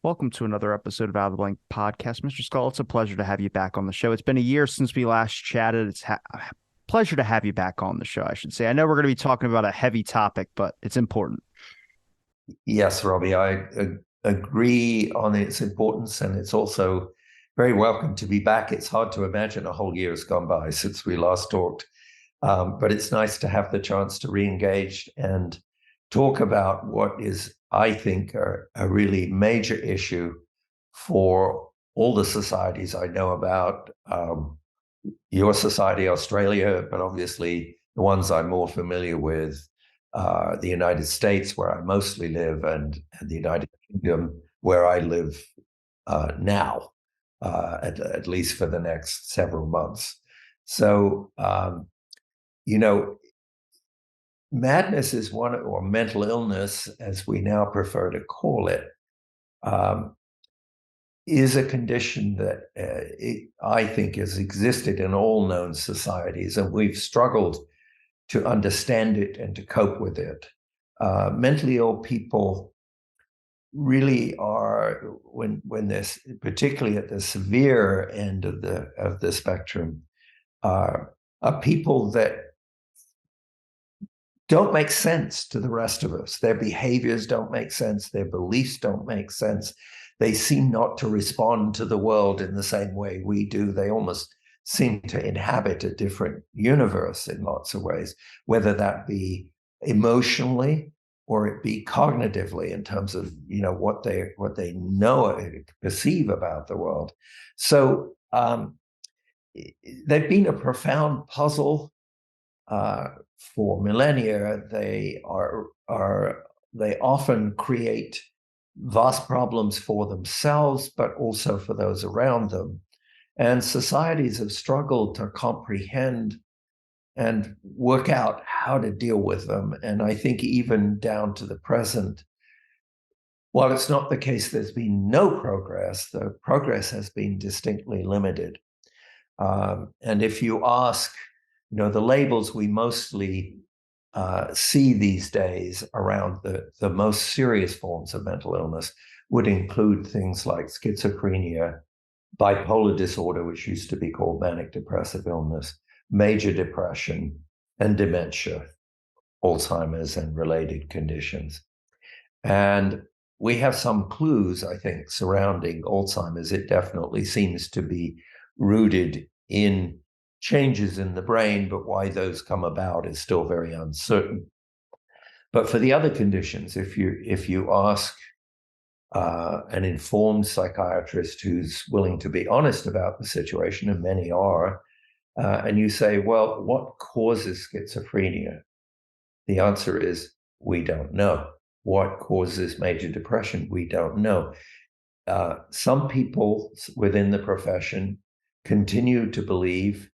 Welcome to another episode of Out of the Blank Podcast. Mr. Scull, it's a pleasure to have you back on the show. It's been a year since we last chatted. It's a pleasure to have you back on the show, I should say. I know we're going to be talking about a heavy topic, but it's important. Yes, Robbie, I agree on its importance, and it's also very welcome to be back. It's hard to imagine a whole year has gone by since we last talked, but it's nice to have the chance to re-engage and talk about what is, I think, a really major issue for all the societies I know about. Your society, Australia, but obviously the ones I'm more familiar with, the United States, where I mostly live, and the United Kingdom, where I live now, at least for the next several months. So, madness is one, or mental illness, as we now prefer to call it, is a condition that I think has existed in all known societies, and we've struggled to understand it and to cope with it. Mentally ill people really are, when they're particularly at the severe end of the spectrum, are people that don't make sense to the rest of us. Their behaviors don't make sense. Their beliefs don't make sense. They seem not to respond to the world in the same way we do. They almost seem to inhabit a different universe in lots of ways, whether that be emotionally or it be cognitively in terms of what they know, perceive about the world. So they've been a profound puzzle for millennia. They often create vast problems for themselves, but also for those around them. And societies have struggled to comprehend and work out how to deal with them. And I think even down to the present, while it's not the case there's been no progress, the progress has been distinctly limited. And if you ask, the labels we mostly see these days around the most serious forms of mental illness would include things like schizophrenia, bipolar disorder, which used to be called manic depressive illness, major depression, and dementia, Alzheimer's and related conditions. And we have some clues, I think, surrounding Alzheimer's. It definitely seems to be rooted in changes in the brain, but why those come about is still very uncertain. But for the other conditions, if you ask an informed psychiatrist who's willing to be honest about the situation, and many are, and you say, well, what causes schizophrenia? The answer is, we don't know. What causes major depression? We don't know. Some people within the profession continue to believe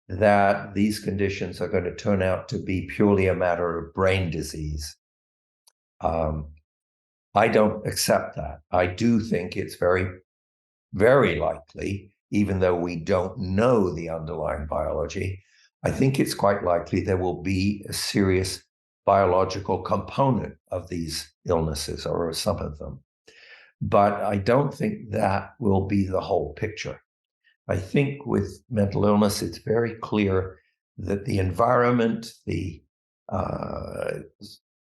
that these conditions are going to turn out to be purely a matter of brain disease. I don't accept that. I do think it's very, very likely, even though we don't know the underlying biology, I think it's quite likely there will be a serious biological component of these illnesses, or some of them. But I don't think that will be the whole picture. I think with mental illness, it's very clear that the environment, the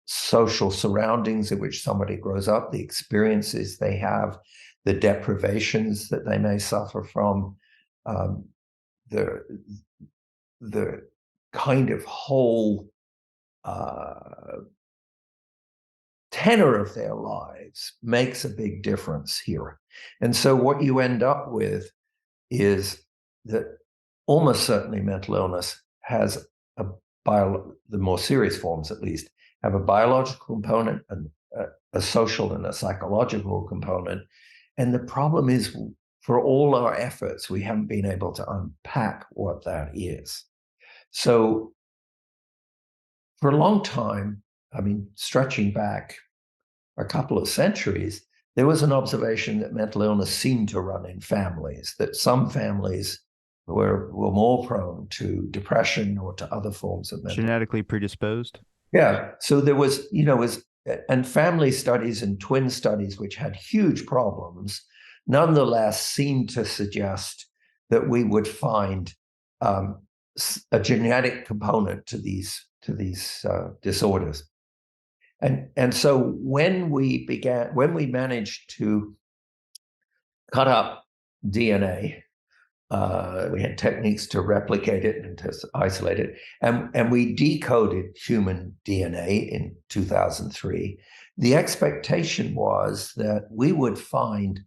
social surroundings in which somebody grows up, the experiences they have, the deprivations that they may suffer from, the kind of whole tenor of their lives makes a big difference here. And so what you end up with is that almost certainly mental illness has the more serious forms at least, have a biological component, a social and a psychological component. And the problem is, for all our efforts, we haven't been able to unpack what that is. So for a long time, stretching back a couple of centuries, there was an observation that mental illness seemed to run in families, that some families were more prone to depression or to other forms of mental Genetically predisposed? Yeah. So there was, and family studies and twin studies, which had huge problems, nonetheless seemed to suggest that we would find a genetic component to these disorders. And so when we managed to cut up DNA, we had techniques to replicate it and to isolate it, and we decoded human DNA in 2003. The expectation was that we would find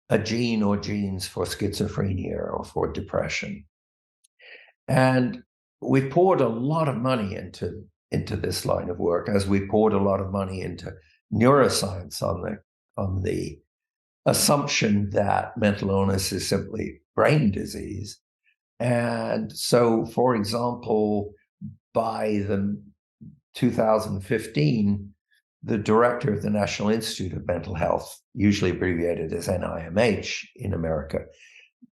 a gene or genes for schizophrenia or for depression. And we poured a lot of money into this line of work, as we poured a lot of money into neuroscience on the assumption that mental illness is simply brain disease. And so, for example, by 2015, the director of the National Institute of Mental Health, usually abbreviated as NIMH in America,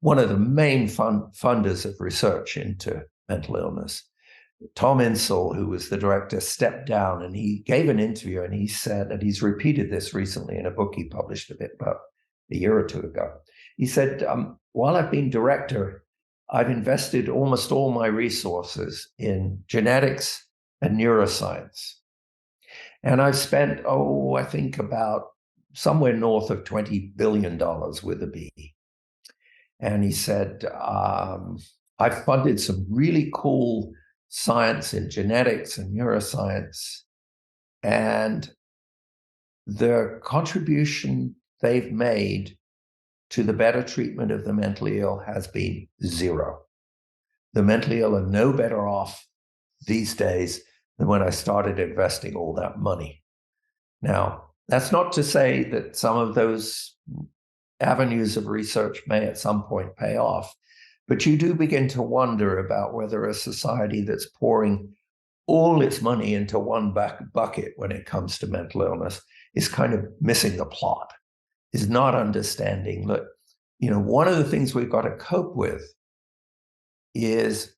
one of the main funders of research into mental illness, Tom Insel, who was the director, stepped down, and he gave an interview, and he said, and he's repeated this recently in a book he published about a year or two ago. He said, while I've been director, I've invested almost all my resources in genetics and neuroscience. And I've spent, I think about somewhere north of $20 billion with a B. And he said, I've funded some really cool science in genetics and neuroscience, and the contribution they've made to the better treatment of the mentally ill has been zero. The mentally ill are no better off these days than when I started investing all that money. Now, that's not to say that some of those avenues of research may at some point pay off, but you do begin to wonder about whether a society that's pouring all its money into one bucket when it comes to mental illness is kind of missing the plot, is not understanding that, one of the things we've got to cope with is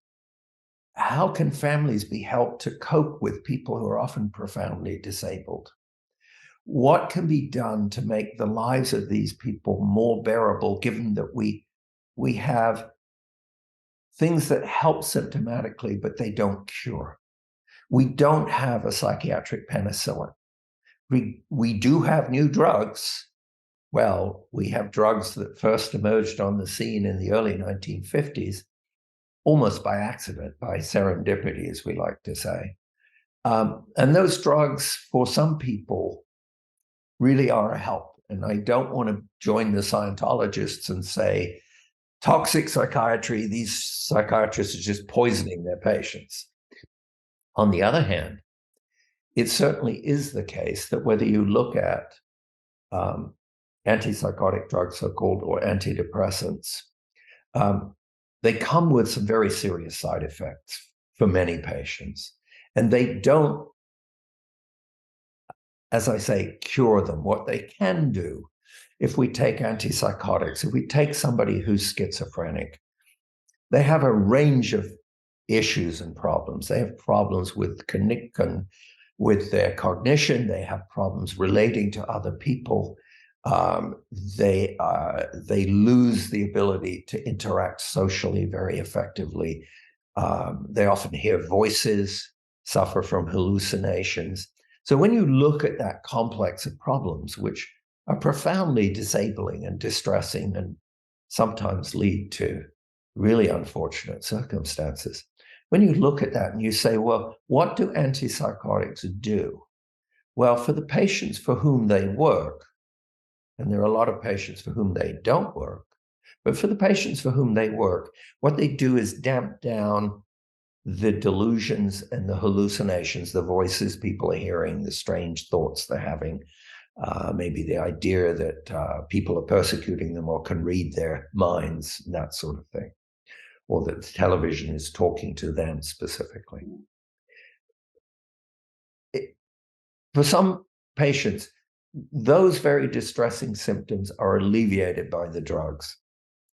how can families be helped to cope with people who are often profoundly disabled? What can be done to make the lives of these people more bearable, given that we have things that help symptomatically, but they don't cure? We don't have a psychiatric penicillin. We do have new drugs. Well, we have drugs that first emerged on the scene in the early 1950s, almost by accident, by serendipity, as we like to say. And those drugs, for some people, really are a help. And I don't want to join the Scientologists and say, toxic psychiatry, these psychiatrists are just poisoning their patients. On the other hand, it certainly is the case that whether you look at antipsychotic drugs, so-called, or antidepressants, they come with some very serious side effects for many patients. And they don't, as I say, cure them. What they can do, if we take antipsychotics, if we take somebody who's schizophrenic, they have a range of issues and problems. They have problems with their cognition. They have problems relating to other people. They lose the ability to interact socially very effectively. They often hear voices, suffer from hallucinations. So when you look at that complex of problems, which are profoundly disabling and distressing and sometimes lead to really unfortunate circumstances, when you look at that and you say, well, what do antipsychotics do? Well, for the patients for whom they work, and there are a lot of patients for whom they don't work, but for the patients for whom they work, what they do is damp down the delusions and the hallucinations, the voices people are hearing, the strange thoughts they're having, maybe the idea that people are persecuting them or can read their minds, that sort of thing, or that television is talking to them specifically. For some patients, those very distressing symptoms are alleviated by the drugs,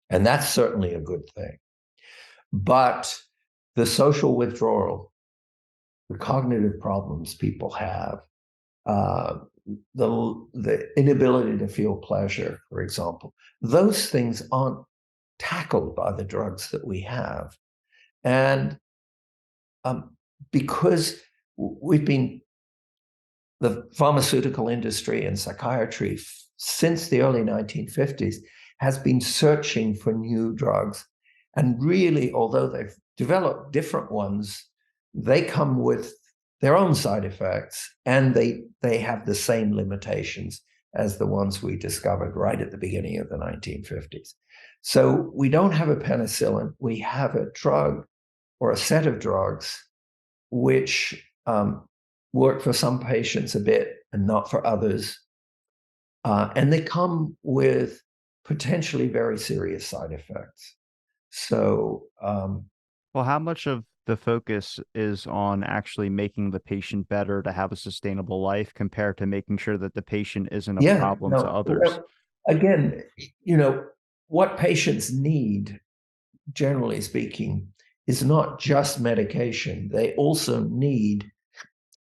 and that's certainly a good thing. But the social withdrawal, the cognitive problems people have, uh, the inability to feel pleasure, for example. Those things aren't tackled by the drugs that we have. And because we've been, the pharmaceutical industry and psychiatry since the early 1950s has been searching for new drugs. And really, although they've developed different ones, they come with their own side effects, and they have the same limitations as the ones we discovered right at the beginning of the 1950s. So we don't have a penicillin. We have a drug or a set of drugs which work for some patients a bit and not for others. And they come with potentially very serious side effects. So, Well, how much of the focus is on actually making the patient better to have a sustainable life compared to making sure that the patient isn't a yeah, problem to no, others? again, what patients need, generally speaking, is not just medication. They also need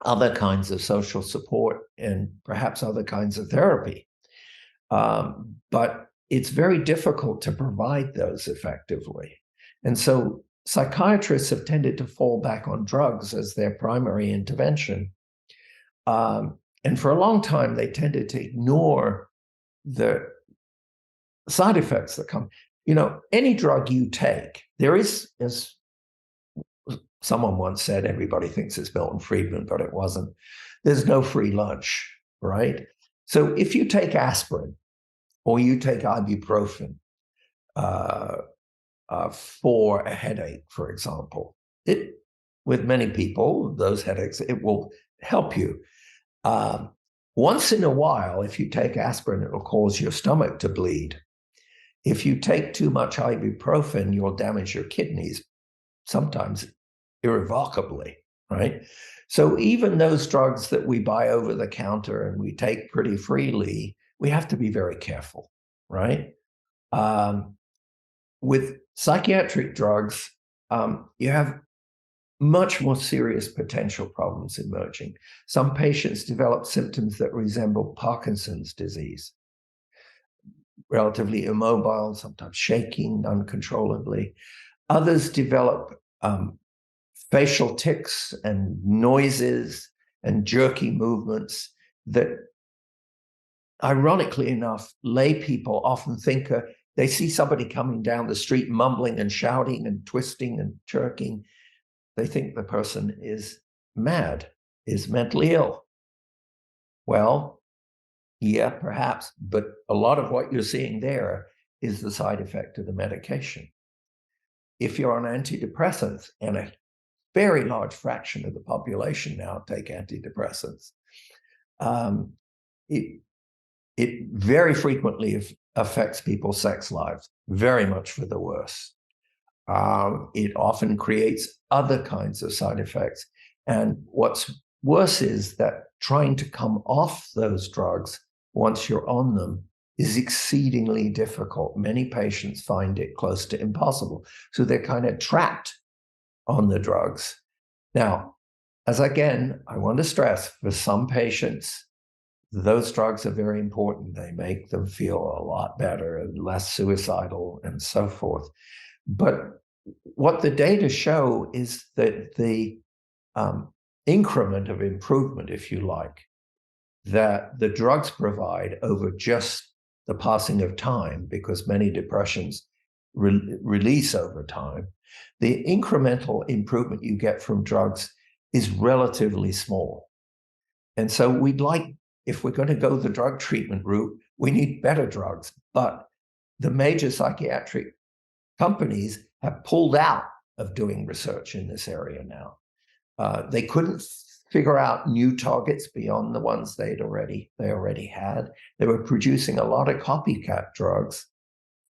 other kinds of social support and perhaps other kinds of therapy. But it's very difficult to provide those effectively. And so psychiatrists have tended to fall back on drugs as their primary intervention. And for a long time, they tended to ignore the side effects that come. Any drug you take, there is, as someone once said, everybody thinks it's Milton Friedman, but it wasn't. There's no free lunch, right? So if you take aspirin or you take ibuprofen for a headache, for example, with many people, those headaches, it will help you. Once in a while, if you take aspirin, it will cause your stomach to bleed. If you take too much ibuprofen, you'll damage your kidneys, sometimes irrevocably, right? So even those drugs that we buy over the counter and we take pretty freely, we have to be very careful, right? With psychiatric drugs, you have much more serious potential problems emerging. Some patients develop symptoms that resemble Parkinson's disease, relatively immobile, sometimes shaking uncontrollably. Others develop facial tics and noises and jerky movements that, ironically enough, lay people often think they see somebody coming down the street mumbling and shouting and twisting and jerking. They think the person is mad, is mentally ill. Well, yeah, perhaps, but a lot of what you're seeing there is the side effect of the medication. If you're on antidepressants, and a very large fraction of the population now take antidepressants, it very frequently affects people's sex lives, very much for the worse. It often creates other kinds of side effects. And what's worse is that trying to come off those drugs once you're on them is exceedingly difficult. Many patients find it close to impossible. So they're kind of trapped on the drugs. Now, as again, I want to stress, for some patients, those drugs are very important. They make them feel a lot better and less suicidal and so forth. But what the data show is that the increment of improvement, if you like, that the drugs provide over just the passing of time, because many depressions release over time, the incremental improvement you get from drugs is relatively small. And so we'd like, if we're going to go the drug treatment route, we need better drugs. But the major psychiatric companies have pulled out of doing research in this area now. They couldn't figure out new targets beyond the ones they already had. They were producing a lot of copycat drugs,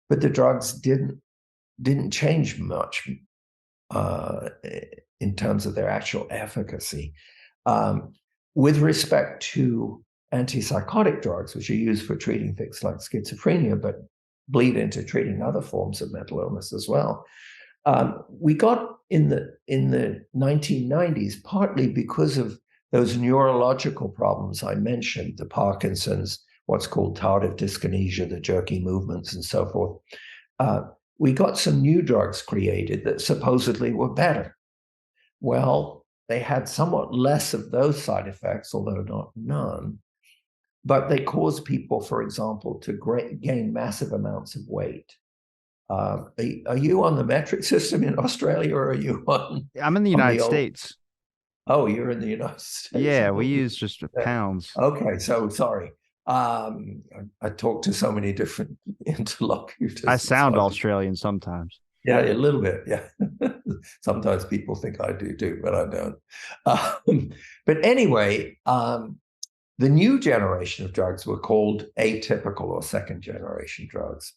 but the drugs didn't change much in terms of their actual efficacy. With respect to antipsychotic drugs, which are used for treating things like schizophrenia, but bleed into treating other forms of mental illness as well. We got in the 1990s, partly because of those neurological problems I mentioned, the Parkinson's, what's called tardive dyskinesia, the jerky movements and so forth, we got some new drugs created that supposedly were better. Well, they had somewhat less of those side effects, although not none, but they caused people, for example, to gain massive amounts of weight. Are you on the metric system in Australia, or are you on I'm in the the United old? States. Oh, you're in the United States. Yeah, we use just pounds. Okay, so sorry. I talk to so many different I interlocutors. It's sound hard to, Australian sometimes. yeah, a little bit. Yeah. Sometimes people think I do too, but I don't. But anyway, the new generation of drugs were called atypical or second generation drugs.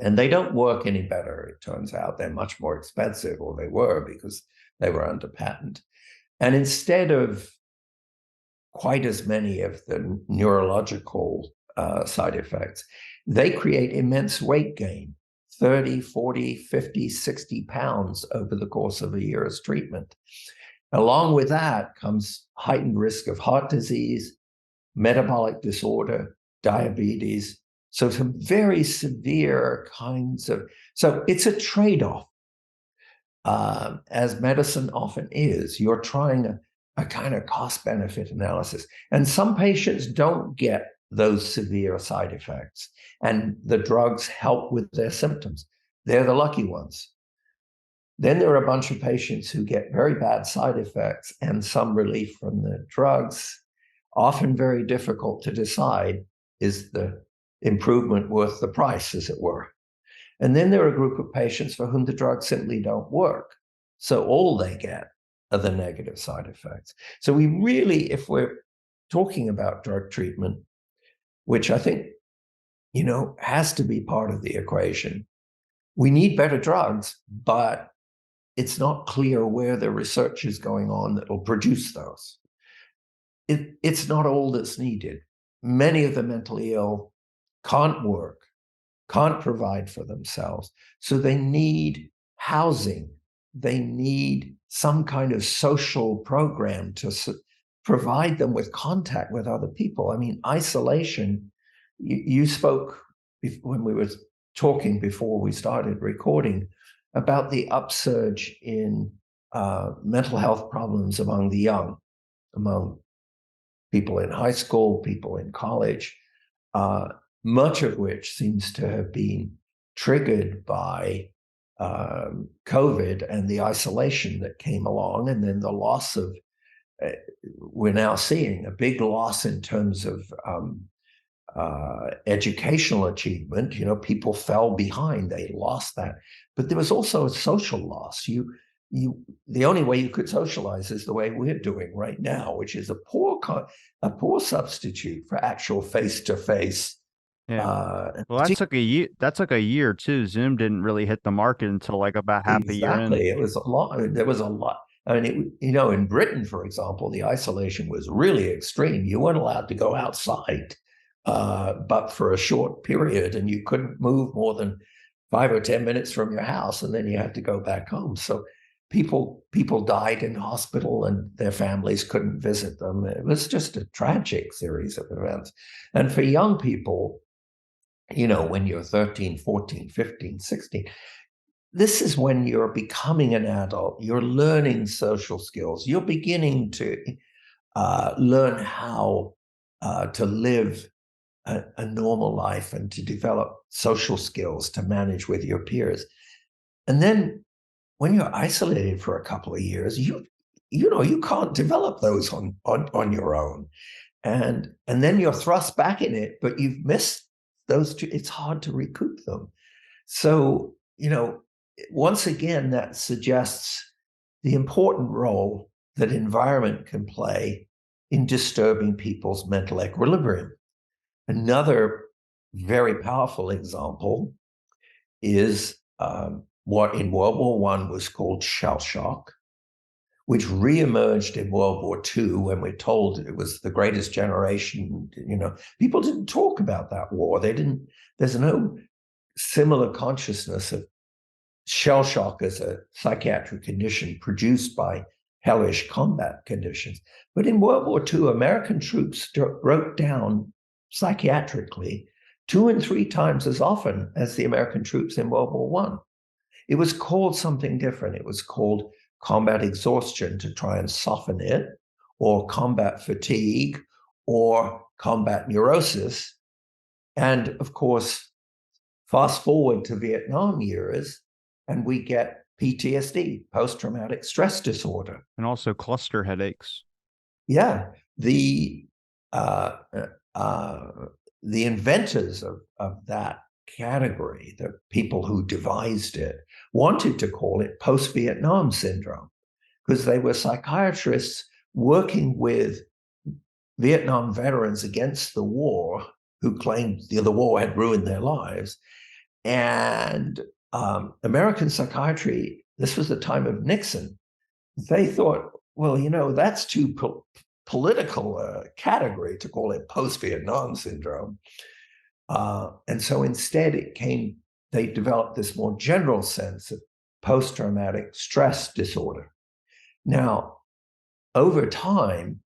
And they don't work any better, it turns out. They're much more expensive, or they were, because they were under patent. And instead of quite as many of the neurological side effects, they create immense weight gain, 30, 40, 50, 60 pounds over the course of a year's treatment. Along with that comes heightened risk of heart disease, metabolic disorder, diabetes. So some very severe kinds of, so it's a trade-off. As medicine often is, you're trying a kind of cost-benefit analysis. And some patients don't get those severe side effects, and the drugs help with their symptoms. They're the lucky ones. Then there are a bunch of patients who get very bad side effects and some relief from the drugs. Often very difficult to decide, is the improvement worth the price, as it were? And then there are a group of patients for whom the drugs simply don't work. So all they get are the negative side effects. So we really, if we're talking about drug treatment, which I think, has to be part of the equation, we need better drugs, but it's not clear where the research is going on that will produce those. It's not all that's needed. Many of the mentally ill can't work, can't provide for themselves. So they need housing. They need some kind of social program to provide them with contact with other people. I mean, isolation, you spoke when we were talking before we started recording about the upsurge in mental health problems among the young, among people in high school, people in college, much of which seems to have been triggered by COVID and the isolation that came along, and then the loss of, we're now seeing a big loss in terms of educational achievement. People fell behind, they lost that. But there was also a social loss. The only way you could socialize is the way we're doing right now, which is a poor substitute for actual face-to-face. Yeah. Well, that took a year. That took a year too. Zoom didn't really hit the market until like about half a year in. Exactly. It was a lot. There was a lot. I mean, in Britain, for example, the isolation was really extreme. You weren't allowed to go outside, but for a short period, and you couldn't move more than 5 or 10 minutes from your house, and then you had to go back home. So people died in hospital, and their families couldn't visit them. It was just a tragic series of events. And for young people, when you're 13, 14, 15, 16, this is when you're becoming an adult. You're learning social skills. You're beginning to learn how to live a normal life and to develop social skills to manage with your peers. And then when you're isolated for a couple of years, you can't develop those on your own. And then you're thrust back in it, but you've missed those two. It's hard to recoup them. So, once again, that suggests the important role that environment can play in disturbing people's mental equilibrium. Another very powerful example is what in World War I was called shell shock, which reemerged in World War II when we're told it was the greatest generation. People didn't talk about that war. There's no similar consciousness of shell shock as a psychiatric condition produced by hellish combat conditions. But in World War II, American troops broke down psychiatrically 2 and 3 times as often as the American troops in World War I. It was called something different. It was called combat exhaustion to try and soften it, or combat fatigue, or combat neurosis. And of course, fast forward to Vietnam years, and we get PTSD, post-traumatic stress disorder. And also cluster headaches. Yeah. The inventors of that category, the people who devised it, wanted to call it post-Vietnam syndrome, because they were psychiatrists working with Vietnam veterans against the war who claimed the war had ruined their lives. And American psychiatry, this was the time of Nixon, they thought, well, that's too political category to call it post-Vietnam syndrome. And so instead they developed this more general sense of post-traumatic stress disorder. Now, over time,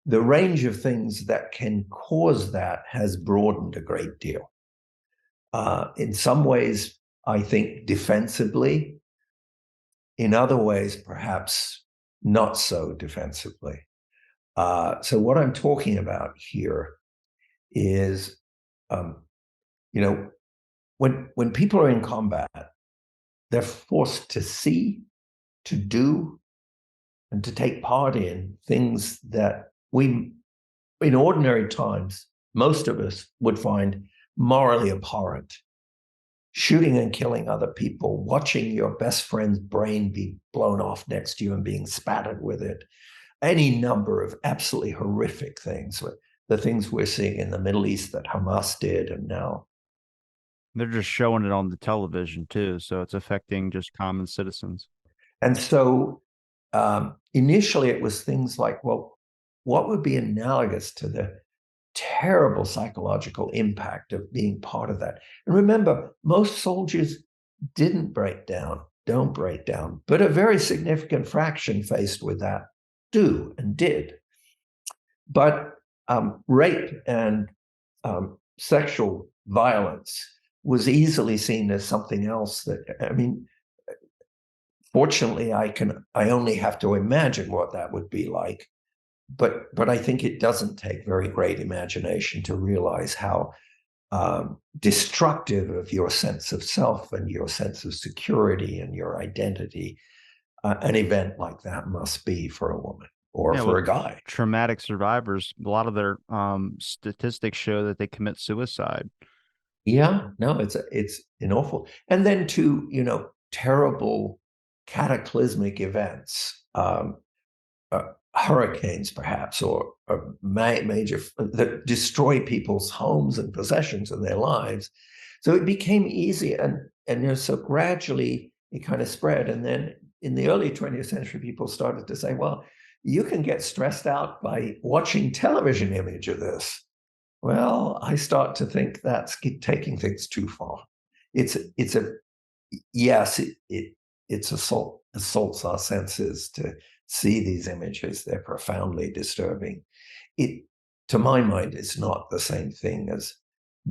the range of things that can cause that has broadened a great deal. In some ways, I think defensively. In other ways, perhaps not so defensively. So what I'm talking about here is, when people are in combat, they're forced to see, to do, and to take part in things that we, in ordinary times, most of us would find morally abhorrent. Shooting and killing other people, watching your best friend's brain be blown off next to you and being spattered with it, any number of absolutely horrific things, the things we're seeing in the Middle East that Hamas did, and now they're just showing it on the television too, so it's affecting just common citizens. And so initially it was things like, well, what would be analogous to the terrible psychological impact of being part of that? And remember, most soldiers don't break down, but a very significant fraction faced with that do and did. But rape and sexual violence was easily seen as something else that, fortunately, I only have to imagine what that would be like. But I think it doesn't take very great imagination to realize how destructive of your sense of self and your sense of security and your identity an event like that must be for a woman or for a guy. Traumatic survivors, a lot of their statistics show that they commit suicide. Yeah, no, it's an awful. And then to, terrible cataclysmic events, hurricanes perhaps, or major that destroy people's homes and possessions and their lives. So it became easy, and so gradually it kind of spread. And then in the early 20th century, people started to say, well, you can get stressed out by watching television image of this. Well, I start to think that's taking things too far. It assaults our senses to see these images. They're profoundly disturbing. It, to my mind, is not the same thing as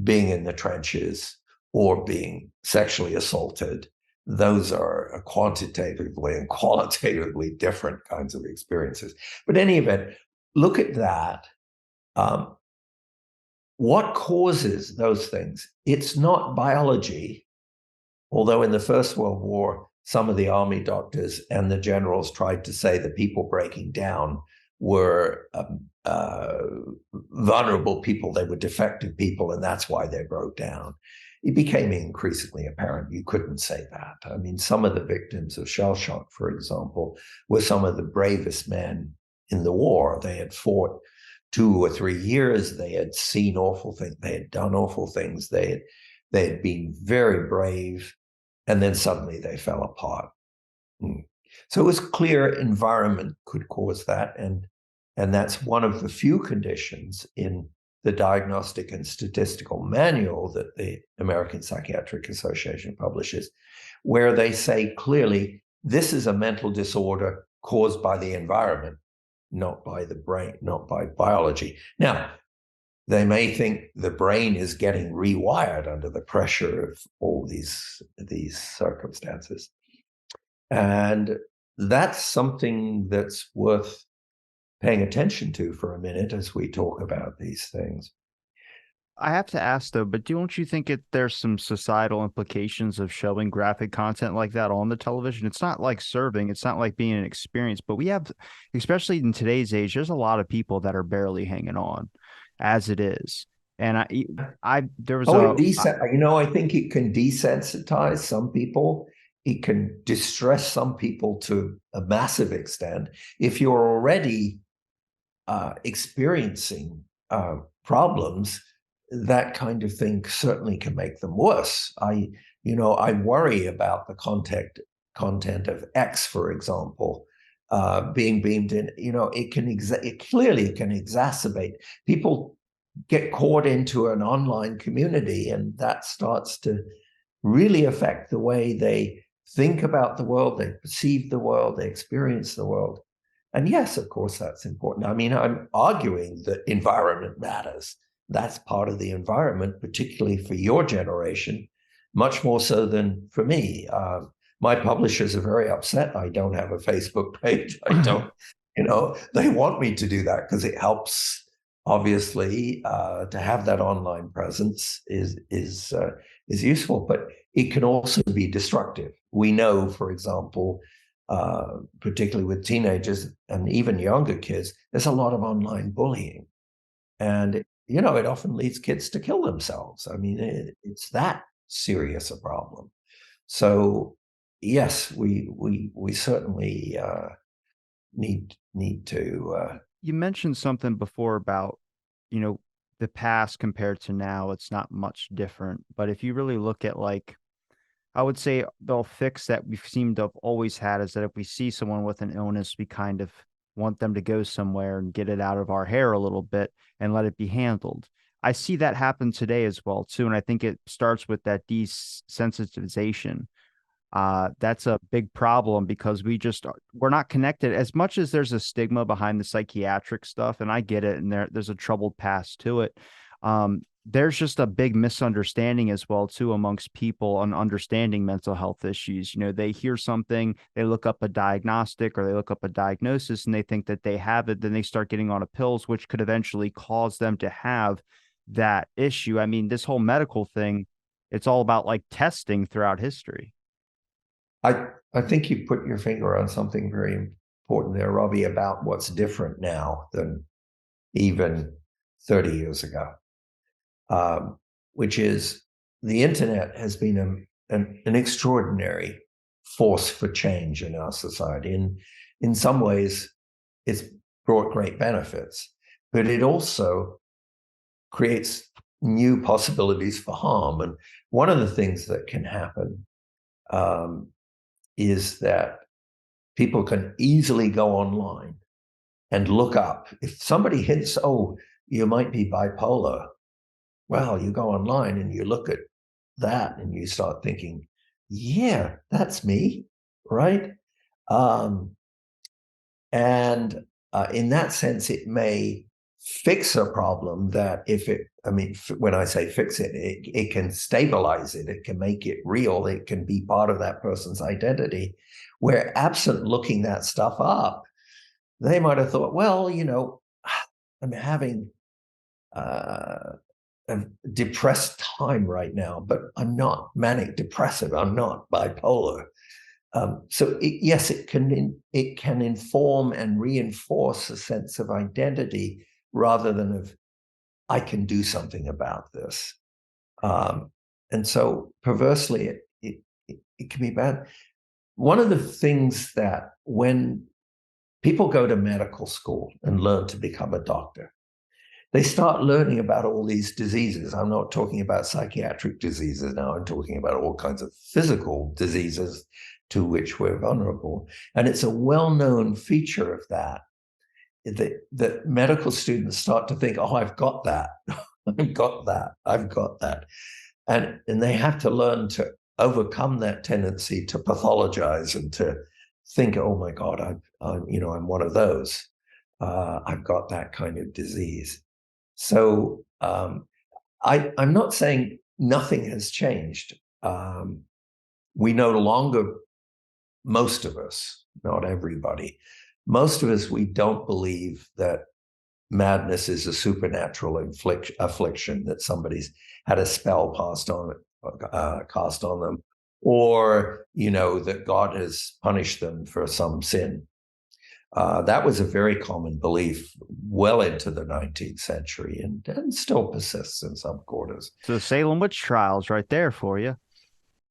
being in the trenches or being sexually assaulted. Those are quantitatively and qualitatively different kinds of experiences. But in any event, look at that. What causes those things? It's not biology, although in the First World War, some of the army doctors and the generals tried to say that people breaking down were vulnerable people, they were defective people, and that's why they broke down. It became increasingly apparent you couldn't say that. I mean, some of the victims of shell shock, for example, were some of the bravest men in the war. They had fought 2 or 3 years. They had seen awful things. They had done awful things. They had been very brave, and then suddenly they fell apart. So it was clear environment could cause that, and that's one of the few conditions in the Diagnostic and Statistical Manual that the American Psychiatric Association publishes, where they say clearly, this is a mental disorder caused by the environment, not by the brain, not by biology. Now, they may think the brain is getting rewired under the pressure of all these circumstances. And that's something that's worth paying attention to for a minute as we talk about these things. I have to ask though, but don't you think there's some societal implications of showing graphic content like that on the television? It's not like serving, it's not like being an experience, but we have, especially in today's age, there's a lot of people that are barely hanging on as it is. And there was I think it can desensitize some people. It can distress some people to a massive extent. If you're already experiencing problems, that kind of thing certainly can make them worse. I worry about the content of X, for example, being beamed in. It clearly can exacerbate. People get caught into an online community, and that starts to really affect the way they think about the world, they perceive the world, they experience the world. And yes, of course, that's important. I mean, I'm arguing that environment matters. That's part of the environment, particularly for your generation, much more so than for me. My publishers are very upset I don't have a Facebook page. I don't, they want me to do that because it helps, obviously, to have that online presence is useful, but it can also be destructive. We know, for example, particularly with teenagers and even younger kids, there's a lot of online bullying. And, it often leads kids to kill themselves. I mean, it's that serious a problem. So, yes, we certainly need to. You mentioned something before about, the past compared to now, it's not much different. But if you really look at I would say the fix that we seem to have always had is that if we see someone with an illness, we kind of want them to go somewhere and get it out of our hair a little bit and let it be handled. I see that happen today as well too, and I think it starts with that desensitization. That's a big problem because we're not connected as much as there's a stigma behind the psychiatric stuff, and I get it, and there's a troubled past to it. There's just a big misunderstanding as well too amongst people on understanding mental health issues. They hear something, they look up a diagnostic or they look up a diagnosis and they think that they have it, then they start getting on a pills, which could eventually cause them to have that issue. I mean, this whole medical thing, it's all about testing throughout history. I think you put your finger on something very important there, Robbie, about what's different now than even 30 years ago. Which is the internet has been an extraordinary force for change in our society. And in some ways, it's brought great benefits, but it also creates new possibilities for harm. And one of the things that can happen is that people can easily go online and look up. If somebody hints, oh, you might be bipolar, well, you go online and you look at that and you start thinking, yeah, that's me, right? And in that sense, it may fix a problem that when I say fix it, it can stabilize it. It can make it real. It can be part of that person's identity. Where absent looking that stuff up, they might have thought, well, I'm having a depressed time right now, but I'm not manic depressive. I'm not bipolar. So yes, it can inform and reinforce a sense of identity rather than of I can do something about this. And so perversely, it can be bad. One of the things that when people go to medical school and learn to become a doctor, they start learning about all these diseases. I'm not talking about psychiatric diseases now. I'm talking about all kinds of physical diseases to which we're vulnerable. And it's a well-known feature of that medical students start to think, oh, I've got that. I've got that. And they have to learn to overcome that tendency to pathologize and think, oh my God, I'm one of those. I've got that kind of disease. So I'm not saying nothing has changed. We no longer, most of us, not everybody, most of us, we don't believe that madness is a supernatural affliction, that somebody's had a spell cast on them, or that God has punished them for some sin. That was a very common belief well into the 19th century, and still persists in some quarters. So the Salem witch trials right there for you.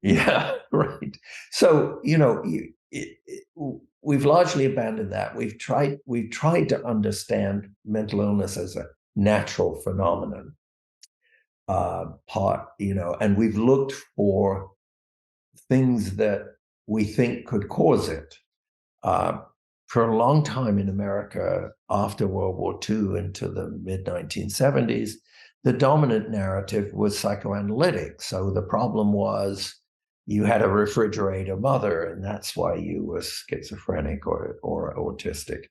Yeah, right. So we've largely abandoned that. We've tried to understand mental illness as a natural phenomenon, and we've looked for things that we think could cause it. For a long time in America, after World War II into the mid-1970s, the dominant narrative was psychoanalytic. So the problem was you had a refrigerator mother, and that's why you were schizophrenic or autistic.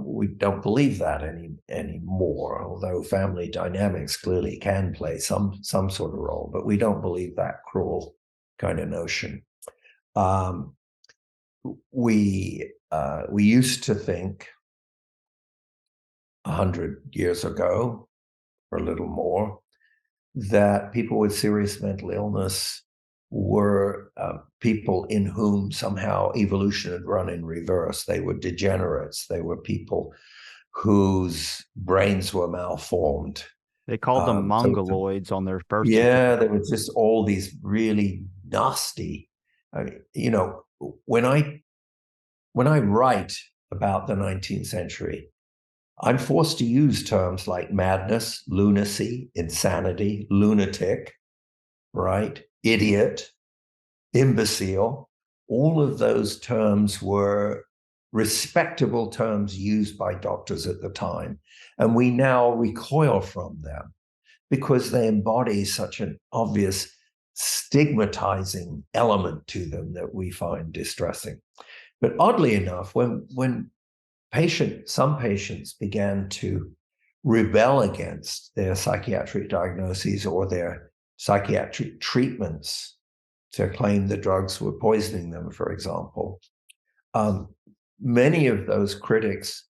We don't believe that anymore, although family dynamics clearly can play some sort of role, but we don't believe that cruel kind of notion. We used to think 100 years ago, or a little more, that people with serious mental illness were people in whom somehow evolution had run in reverse. They were degenerates. They were people whose brains were malformed. They called them mongoloids on their birth Yeah, certificate. there were just all these really nasty. I mean, when I write about the 19th century, I'm forced to use terms like madness, lunacy, insanity, lunatic, right? Idiot, imbecile. All of those terms were respectable terms used by doctors at the time. And we now recoil from them because they embody such an obvious stigmatizing element to them that we find distressing. But oddly enough, when some patients began to rebel against their psychiatric diagnoses or their psychiatric treatments to claim the drugs were poisoning them, for example, many of those critics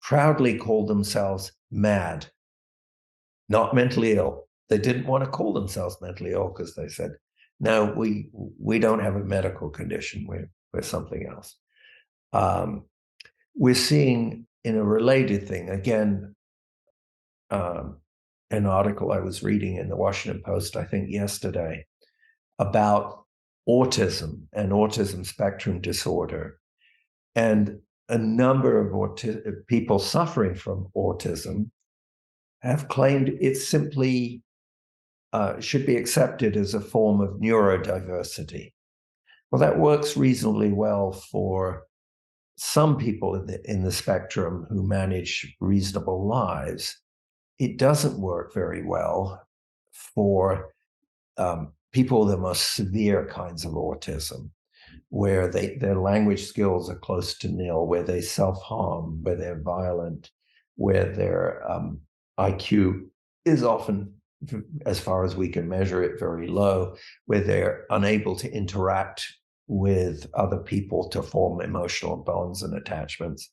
proudly called themselves mad, not mentally ill. They didn't want to call themselves mentally ill because they said, no, we don't have a medical condition. We're something else. We're seeing in a related thing, again, an article I was reading in the Washington Post, I think yesterday, about autism and autism spectrum disorder. And a number of people suffering from autism have claimed it simply should be accepted as a form of neurodiversity. Well, that works reasonably well for some people in the spectrum who manage reasonable lives. It doesn't work very well for people with the most severe kinds of autism, where their language skills are close to nil, where they self-harm, where they're violent, where their IQ is often, as far as we can measure it, very low, where they're unable to interact with other people to form emotional bonds and attachments.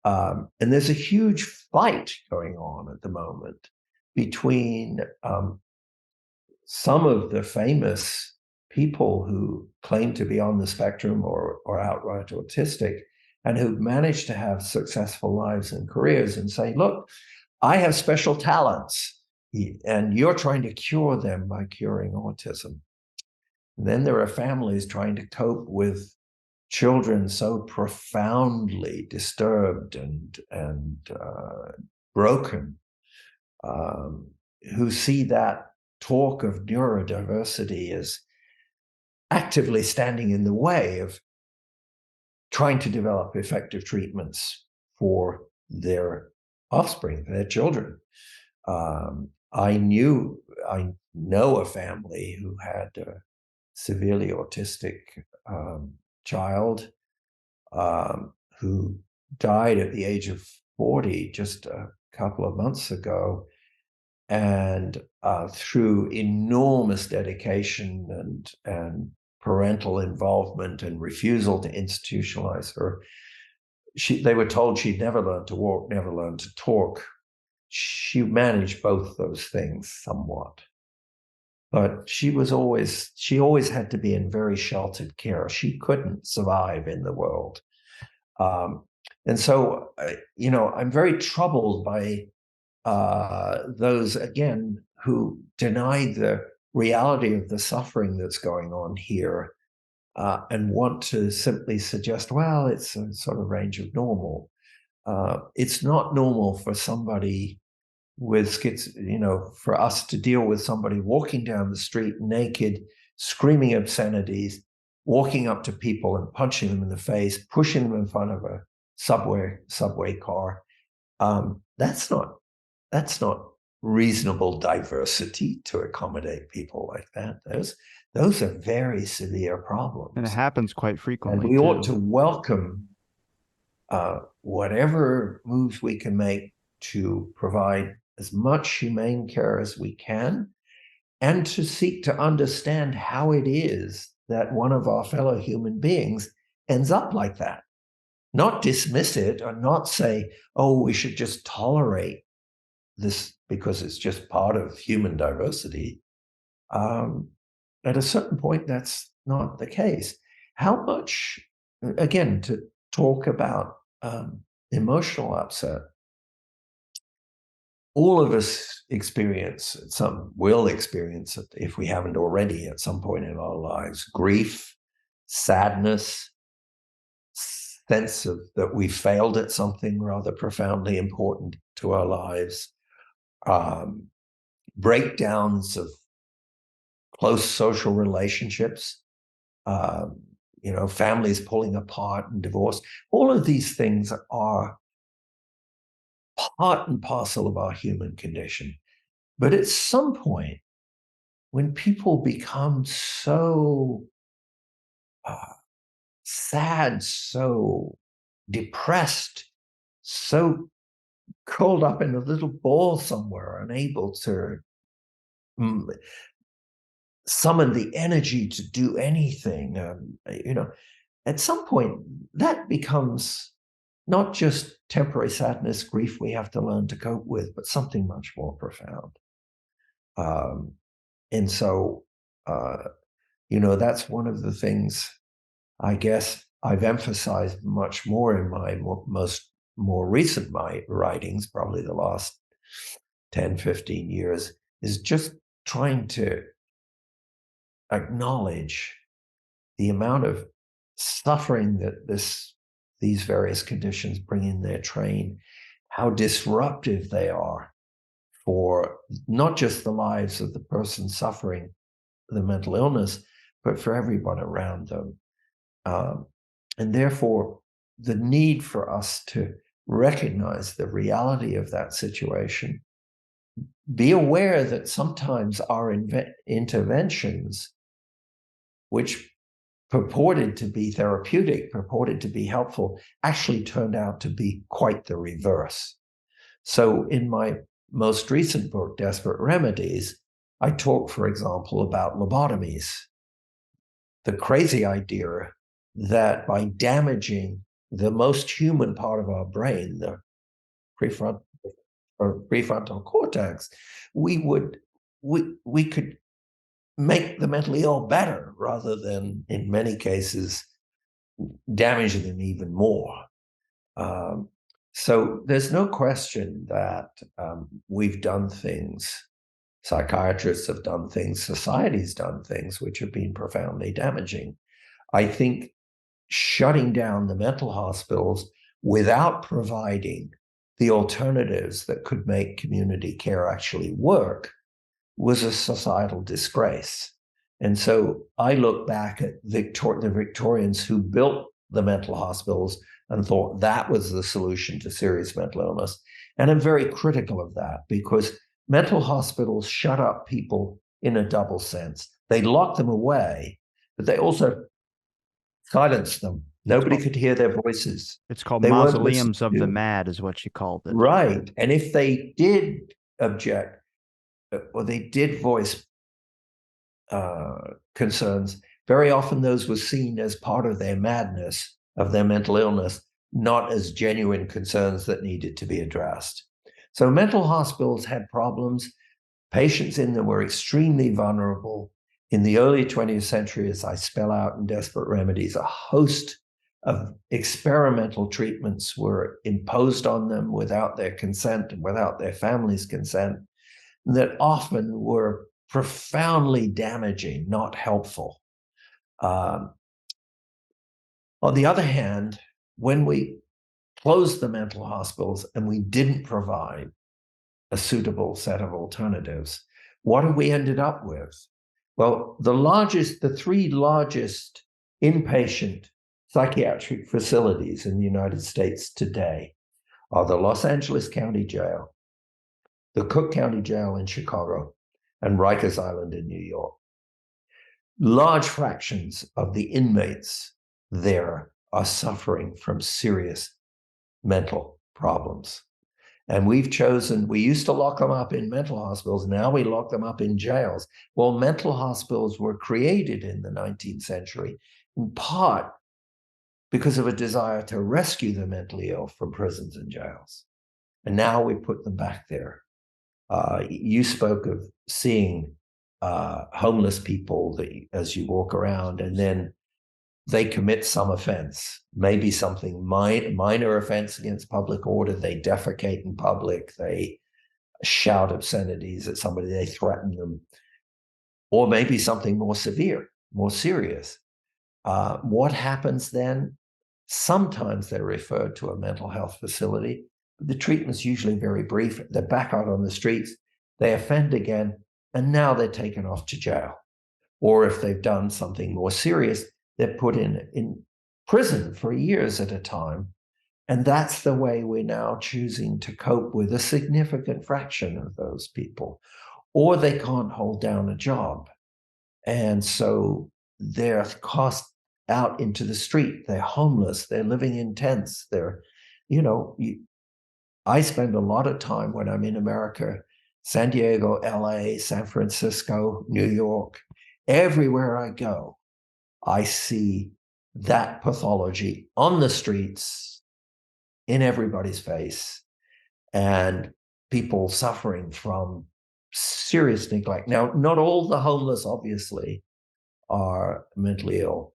And there's a huge fight going on at the moment between some of the famous people who claim to be on the spectrum or outright autistic and who've managed to have successful lives and careers and say, look, I have special talents, and you're trying to cure them by curing autism. And then there are families trying to cope with children so profoundly disturbed and broken, who see that talk of neurodiversity as actively standing in the way of trying to develop effective treatments for their offspring, their children. I know a family who had a severely autistic child who died at the age of 40 just a couple of months ago. And through enormous dedication and parental involvement and refusal to institutionalize her, they were told she'd never learn to walk, never learn to talk. She managed both those things somewhat. But she always had to be in very sheltered care. She couldn't survive in the world. And so, I'm very troubled by those, again, who deny the reality of the suffering that's going on here and want to simply suggest, well, it's a sort of range of normal. It's not normal for somebody with for us to deal with somebody walking down the street naked, screaming obscenities, walking up to people and punching them in the face, pushing them in front of a subway car. That's not reasonable diversity to accommodate people like that. Those are very severe problems. And it happens quite frequently. And we ought to welcome whatever moves we can make to provide as much humane care as we can, and to seek to understand how it is that one of our fellow human beings ends up like that. Not dismiss it or not say, oh, we should just tolerate this because it's just part of human diversity. At a certain point, that's not the case. How much, again, to talk about emotional upset, all of us will experience it if we haven't already at some point in our lives. Grief, sadness, sense of that we failed at something rather profoundly important to our lives, breakdowns of close social relationships, families pulling apart and divorce. All of these things are part and parcel of our human condition. But at some point, when people become so sad, so depressed, so curled up in a little ball somewhere, unable to summon the energy to do anything, at some point that becomes not just temporary sadness, grief we have to learn to cope with, but something much more profound. And so, that's one of the things I guess I've emphasized much more in my more recent writings, probably the last 10, 15 years, is just trying to acknowledge the amount of suffering that these various conditions bring in their train, how disruptive they are for not just the lives of the person suffering the mental illness, but for everyone around them. And therefore, the need for us to recognize the reality of that situation, be aware that sometimes our interventions, which purported to be therapeutic, purported to be helpful, actually turned out to be quite the reverse. So in my most recent book, Desperate Remedies, I talk, for example, about lobotomies. The crazy idea that by damaging the most human part of our brain, the prefrontal cortex, we could make the mentally ill better rather than, in many cases, damaging them even more. So there's no question that we've done things, psychiatrists have done things, society's done things which have been profoundly damaging. I think shutting down the mental hospitals without providing the alternatives that could make community care actually work was a societal disgrace. And so I look back at the Victorians who built the mental hospitals and thought that was the solution to serious mental illness. And I'm very critical of that because mental hospitals shut up people in a double sense. They lock them away, but they also silence them. Nobody could hear their voices. It's called They weren't listened mausoleums of the to. mad, is what you called it. Right. And if they did object, or they did voice concerns, very often those were seen as part of their madness, of their mental illness, not as genuine concerns that needed to be addressed. So mental hospitals had problems. Patients in them were extremely vulnerable. In the early 20th century, as I spell out in Desperate Remedies, a host of experimental treatments were imposed on them without their consent and without their family's consent, that often were profoundly damaging, not helpful. On the other hand, when we closed the mental hospitals and we didn't provide a suitable set of alternatives, what have we ended up with? Well, the three largest inpatient psychiatric facilities in the United States today are the Los Angeles County Jail, the Cook County Jail in Chicago, and Rikers Island in New York. Large fractions of the inmates there are suffering from serious mental problems. And we used to lock them up in mental hospitals. Now we lock them up in jails. Well, mental hospitals were created in the 19th century, in part because of a desire to rescue the mentally ill from prisons and jails. And now we put them back there. You spoke of seeing homeless people as you walk around, and then they commit some offense, maybe something minor offense against public order. They defecate in public, they shout obscenities at somebody, they threaten them, or maybe something more severe, more serious. What happens then? Sometimes they're referred to a mental health facility, but the treatment's usually very brief. They're back out on the streets, they offend again, and now they're taken off to jail. Or if they've done something more serious, they're put in prison for years at a time. And that's the way we're now choosing to cope with a significant fraction of those people. Or they can't hold down a job. And so they're cast out into the street. They're homeless. They're living in tents. I spend a lot of time when I'm in America, San Diego, LA, San Francisco, New York, everywhere I go, I see that pathology on the streets, in everybody's face, and people suffering from serious neglect. Now, not all the homeless, obviously, are mentally ill.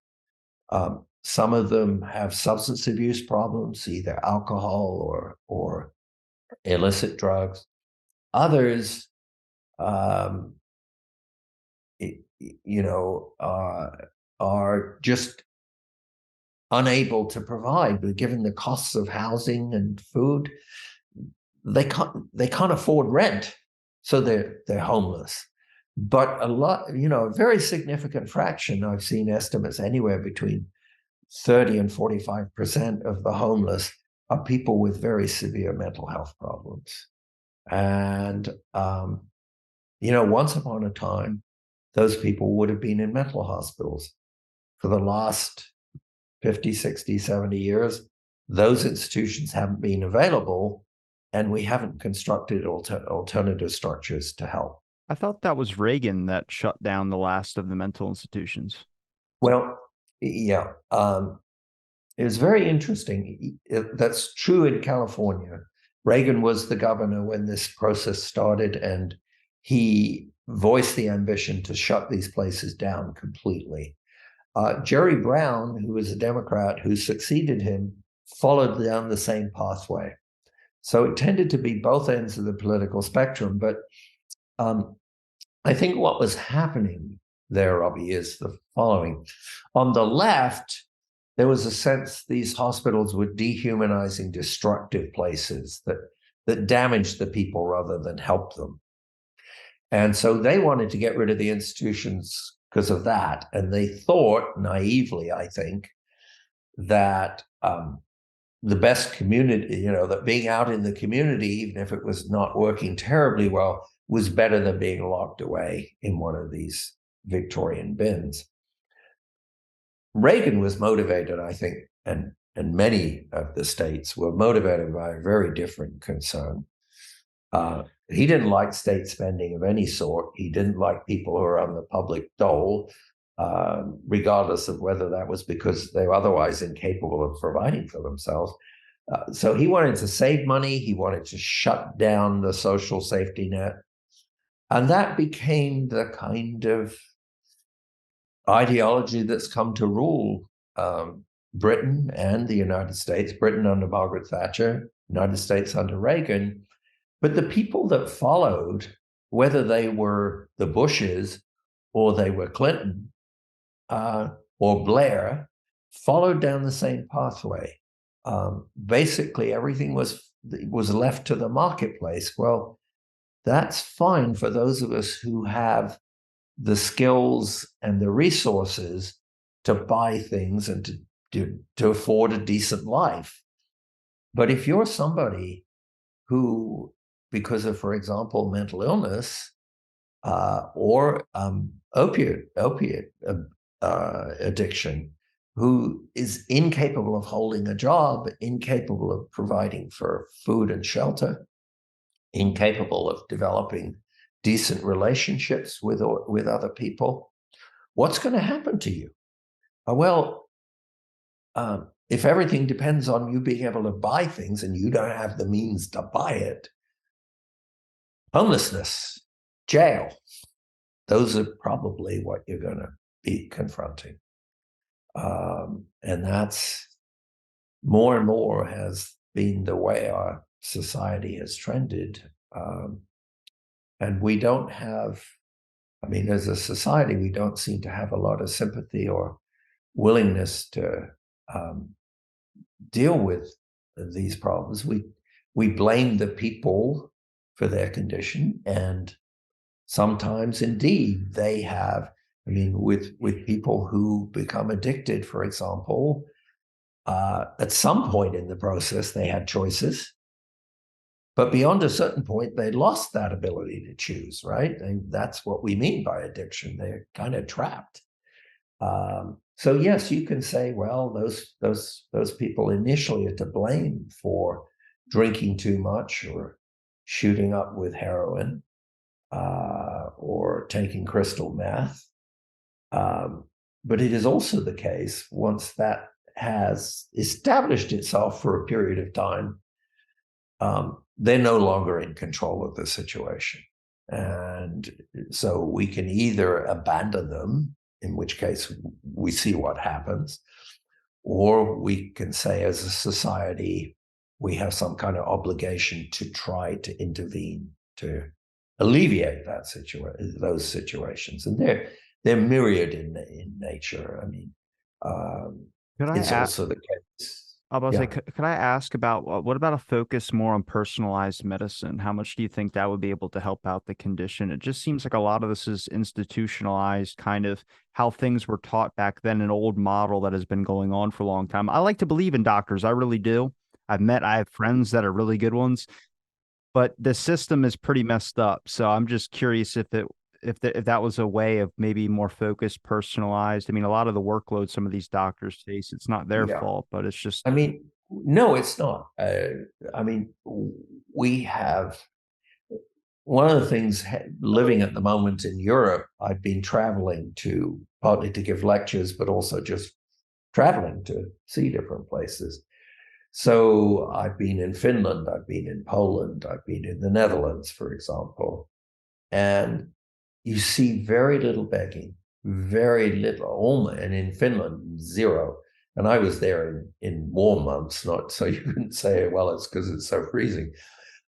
Some of them have substance abuse problems, either alcohol or illicit drugs. Others, are just unable to provide, but given the costs of housing and food, they can't afford rent, so they're homeless. But a very significant fraction, I've seen estimates anywhere between 30 and 45% of the homeless are people with very severe mental health problems. And once upon a time, those people would have been in mental hospitals. For the last 50, 60, 70 years, those institutions haven't been available, and we haven't constructed alternative structures to help. I thought that was Reagan that shut down the last of the mental institutions. Well, yeah. It was very interesting. That's true in California. Reagan was the governor when this process started, and he voiced the ambition to shut these places down completely. Jerry Brown, who was a Democrat who succeeded him, followed down the same pathway. So it tended to be both ends of the political spectrum. But I think what was happening there, Robbie, is the following. On the left, there was a sense these hospitals were dehumanizing, destructive places that damaged the people rather than help them. And so they wanted to get rid of the institutions because of that. And they thought, naively, I think, that the best community, that being out in the community, even if it was not working terribly well, was better than being locked away in one of these Victorian bins. Reagan was motivated, I think, and many of the states were motivated by a very different concern. He didn't like state spending of any sort. He didn't like people who are on the public dole, regardless of whether that was because they were otherwise incapable of providing for themselves. So he wanted to save money. He wanted to shut down the social safety net. And that became the kind of ideology that's come to rule Britain and the United States, Britain under Margaret Thatcher, United States under Reagan. But the people that followed, whether they were the Bushes or they were Clinton or Blair, followed down the same pathway. Basically, everything was left to the marketplace. Well, that's fine for those of us who have the skills and the resources to buy things and to afford a decent life. But if you're somebody who, because of, for example, mental illness or opiate addiction, who is incapable of holding a job, incapable of providing for food and shelter, incapable of developing decent relationships with other people, what's going to happen to you? If everything depends on you being able to buy things and you don't have the means to buy it, homelessness, jail, those are probably what you're going to be confronting. And that's more and more has been the way our society has trended. And we don't have, as a society, we don't seem to have a lot of sympathy or willingness to deal with these problems. We blame the people for their condition, and sometimes indeed they have, with people who become addicted, for example, at some point in the process they had choices, but beyond a certain point they lost that ability to choose, right? And that's what we mean by addiction. They're kind of trapped. So yes, you can say, well, those people initially are to blame for drinking too much or shooting up with heroin or taking crystal meth. But it is also the case, once that has established itself for a period of time, they're no longer in control of the situation. And so we can either abandon them, in which case we see what happens, or we can say as a society, we have some kind of obligation to try to intervene to alleviate those situations. And they're myriad in nature. It's also the case. I was say, could I ask about what about a focus more on personalized medicine? How much do you think that would be able to help out the condition? It just seems like a lot of this is institutionalized, kind of how things were taught back then, an old model that has been going on for a long time. I like to believe in doctors. I really do. I have friends that are really good ones, but the system is pretty messed up. So I'm just curious if that was a way of maybe more focused, personalized. A lot of the workload some of these doctors face, it's not their fault, but it's just. No, it's not. We have one of the things living at the moment in Europe. I've been traveling to partly to give lectures, but also just traveling to see different places. So I've been in Finland, I've been in Poland, I've been in the Netherlands, for example, and you see very little begging, very little, and in Finland, zero. And I was there in warm months, not so you couldn't say, well, it's because it's so freezing.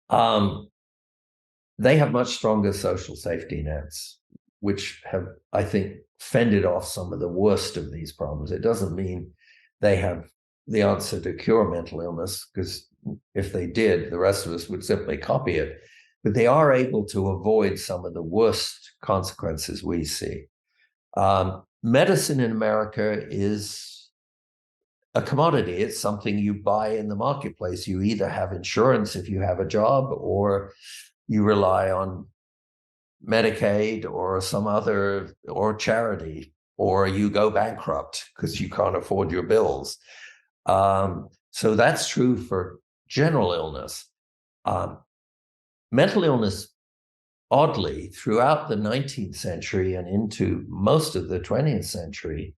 They have much stronger social safety nets, which have, I think, fended off some of the worst of these problems. It doesn't mean they have the answer to cure mental illness, because if they did, the rest of us would simply copy it. But they are able to avoid some of the worst consequences we see. Medicine in America is a commodity. It's something you buy in the marketplace. You either have insurance if you have a job, or you rely on Medicaid or some other, or charity, or you go bankrupt because you can't afford your bills. So that's true for general illness. Mental illness, oddly, throughout the 19th century and into most of the 20th century,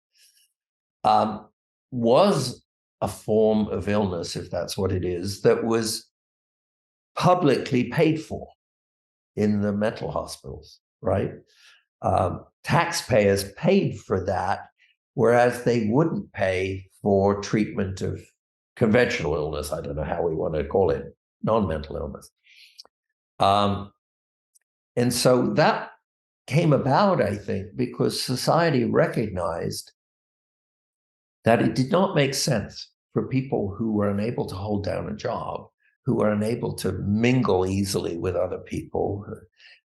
was a form of illness, if that's what it is, that was publicly paid for in the mental hospitals, right? Taxpayers paid for that, whereas they wouldn't pay for treatment of conventional illness. I don't know how we want to call it, non-mental illness. And so that came about, I think, because society recognized that it did not make sense for people who were unable to hold down a job, who were unable to mingle easily with other people,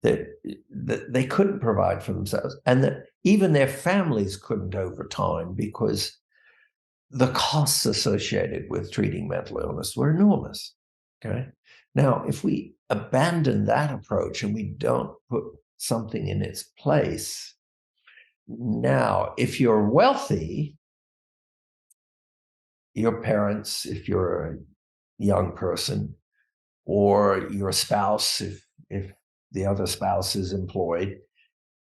that they couldn't provide for themselves, and that even their families couldn't over time, because the costs associated with treating mental illness were enormous. Okay. Now, if we abandon that approach and we don't put something in its place, now, if you're wealthy, your parents, if you're a young person, or your spouse, if the other spouse is employed,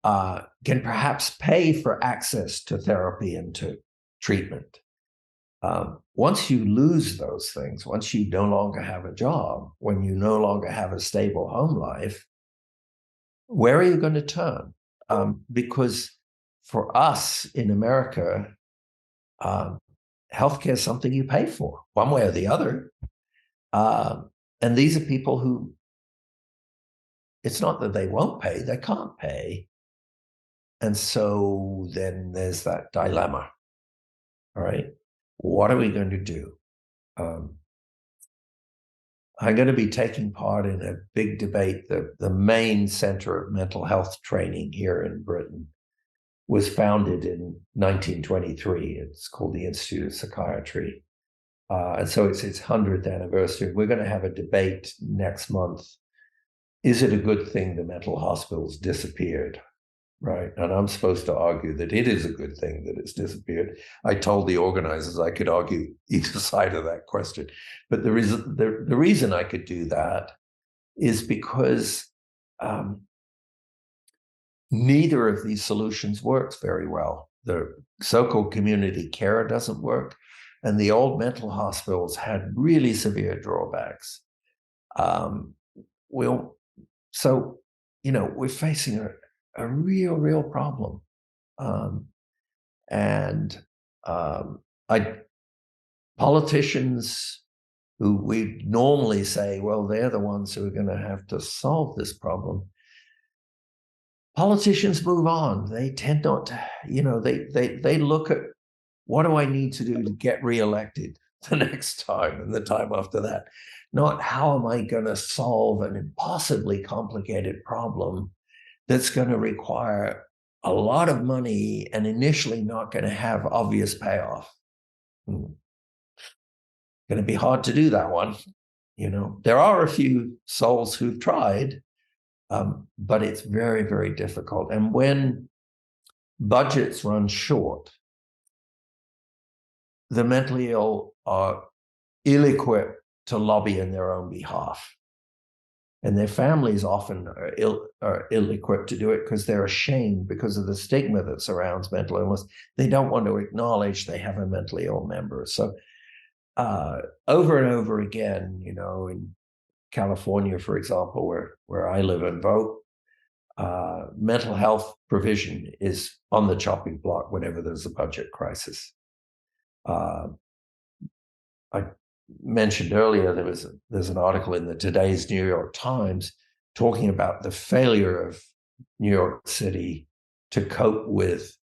can perhaps pay for access to therapy and to treatment. Once you lose those things, once you no longer have a job, when you no longer have a stable home life, where are you going to turn? Because for us in America, healthcare is something you pay for one way or the other. And these are people who, it's not that they won't pay, they can't pay. And so then there's that dilemma. All right. What are we going to do? I'm going to be taking part in a big debate. The main center of mental health training here in Britain was founded in 1923. It's called the Institute of Psychiatry. And so it's its 100th anniversary. We're going to have a debate next month. Is it a good thing the mental hospitals disappeared? Right. And I'm supposed to argue that it is a good thing that it's disappeared. I told the organizers I could argue either side of that question. But the reason I could do that is because neither of these solutions works very well. The so-called community care doesn't work, and the old mental hospitals had really severe drawbacks. We're facing a real problem. Politicians who we normally say, well, they're the ones who are going to have to solve this problem. Politicians move on. They tend not to, they look at, what do I need to do to get reelected the next time and the time after that? Not how am I going to solve an impossibly complicated problem that's going to require a lot of money and initially not going to have obvious payoff. Going to be hard to do that one. There are a few souls who've tried, but it's very, very difficult. And when budgets run short, the mentally ill are ill-equipped to lobby in their own behalf. And their families often are ill-equipped to do it because they're ashamed because of the stigma that surrounds mental illness. They don't want to acknowledge they have a mentally ill member. So over and over again, in California, for example, where I live and vote, mental health provision is on the chopping block whenever there's a budget crisis. I mentioned earlier there's an article in the today's New York Times talking about the failure of New York City to cope with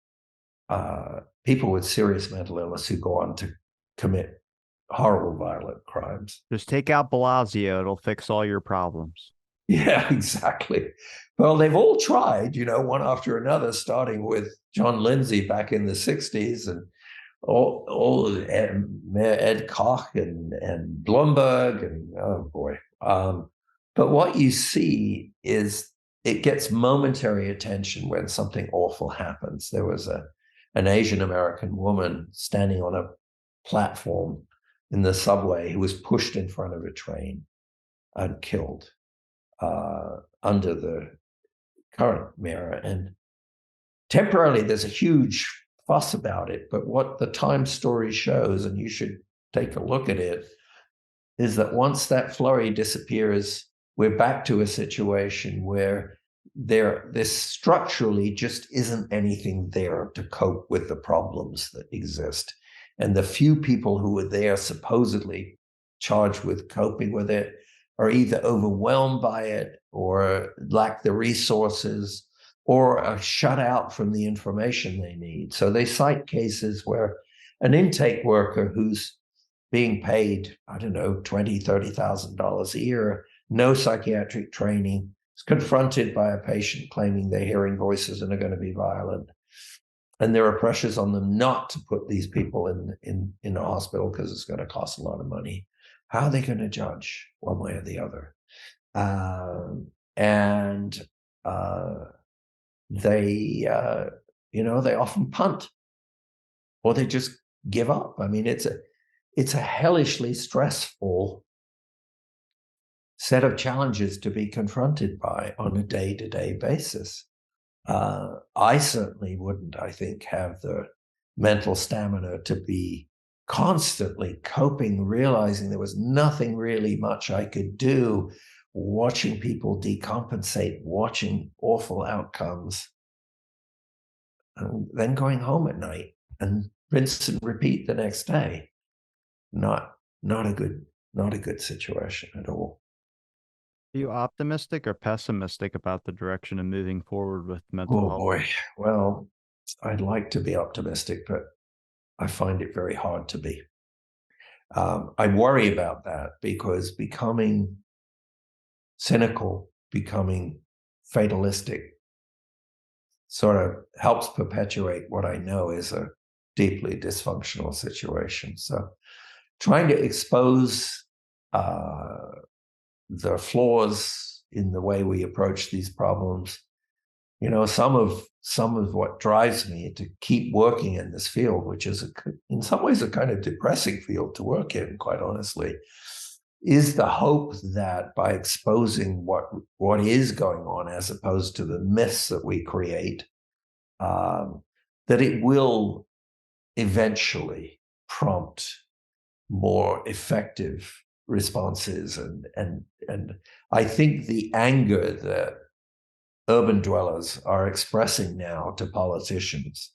people with serious mental illness who go on to commit horrible, violent crimes. Just take out Blasio; it'll fix all your problems. Yeah, exactly. Well, they've all tried, one after another, starting with John Lindsay back in the 60s and all Mayor Ed Koch and Bloomberg and oh boy. But what you see is it gets momentary attention when something awful happens. There was an Asian American woman standing on a platform in the subway who was pushed in front of a train and killed under the current mayor. And temporarily, there's a huge fuss about it. But what the Times story shows, and you should take a look at it, is that once that flurry disappears, we're back to a situation where there structurally just isn't anything there to cope with the problems that exist. And the few people who are there supposedly charged with coping with it are either overwhelmed by it or lack the resources or are shut out from the information they need. So they cite cases where an intake worker who's being paid, I don't know, $20,000, $30,000 a year, no psychiatric training, is confronted by a patient claiming they're hearing voices and are going to be violent. And there are pressures on them not to put these people in a hospital because it's going to cost a lot of money. How are they going to judge one way or the other? They often punt or they just give up. I mean, it's a hellishly stressful set of challenges to be confronted by on a day-to-day basis. I certainly wouldn't, I think, have the mental stamina to be constantly coping, realizing there was nothing really much I could do, watching people decompensate, watching awful outcomes, and then going home at night and rinse and repeat the next day. Not a good situation at all. Are you optimistic or pessimistic about the direction of moving forward with mental health? Oh boy. Well, I'd like to be optimistic, but I find it very hard to be. I worry about that because becoming cynical, becoming fatalistic sort of helps perpetuate what I know is a deeply dysfunctional situation. So trying to expose the flaws in the way we approach these problems, some of what drives me to keep working in this field, which is in some ways a kind of depressing field to work in, quite honestly, is the hope that by exposing what is going on, as opposed to the myths that we create, that it will eventually prompt more effective responses. And I think the anger that urban dwellers are expressing now to politicians,